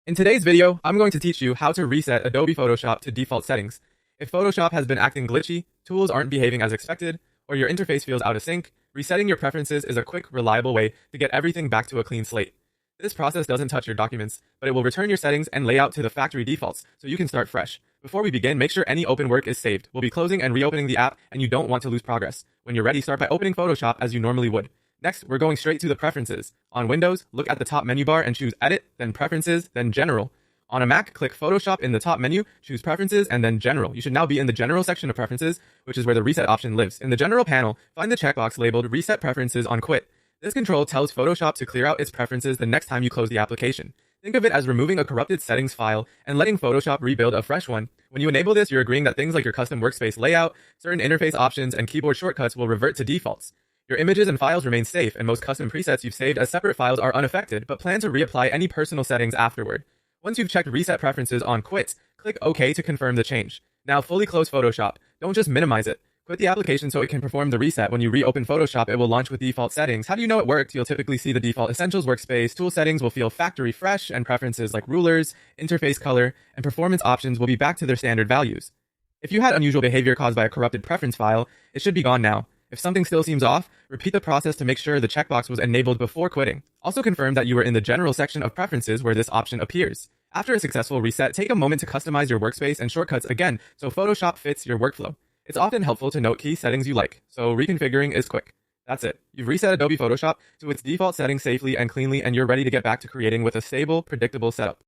In today's video, I'm going to teach you how to reset Adobe Photoshop to default settings. If Photoshop has been acting glitchy, tools aren't behaving as expected, or your interface feels out of sync, resetting your preferences is a quick, reliable way to get everything back to a clean slate. This process doesn't touch your documents, but it will return your settings and layout to the factory defaults, so you can start fresh. Before we begin, make sure any open work is saved. We'll be closing and reopening the app, and you don't want to lose progress. When you're ready, start by opening Photoshop as you normally would. Next, we're going straight to the Preferences. On Windows, look at the top menu bar and choose Edit, then Preferences, then General. On a Mac, click Photoshop in the top menu, choose Preferences, and then General. You should now be in the General section of Preferences, which is where the Reset option lives. In the General panel, find the checkbox labeled Reset Preferences on Quit. This control tells Photoshop to clear out its preferences the next time you close the application. Think of it as removing a corrupted settings file and letting Photoshop rebuild a fresh one. When you enable this, you're agreeing that things like your custom workspace layout, certain interface options, and keyboard shortcuts will revert to defaults. Your images and files remain safe, and most custom presets you've saved as separate files are unaffected, but plan to reapply any personal settings afterward. Once you've checked Reset Preferences on Quit, click OK to confirm the change. Now fully close Photoshop. Don't just minimize it. Quit the application so it can perform the reset. When you reopen Photoshop, it will launch with default settings. How do you know it worked? You'll typically see the default Essentials workspace, tool settings will feel factory fresh, and preferences like rulers, interface color, and performance options will be back to their standard values. If you had unusual behavior caused by a corrupted preference file, it should be gone now. If something still seems off, repeat the process to make sure the checkbox was enabled before quitting. Also confirm that you were in the General section of Preferences where this option appears. After a successful reset, take a moment to customize your workspace and shortcuts again so Photoshop fits your workflow. It's often helpful to note key settings you like, so reconfiguring is quick. That's it. You've reset Adobe Photoshop to its default settings safely and cleanly, and you're ready to get back to creating with a stable, predictable setup.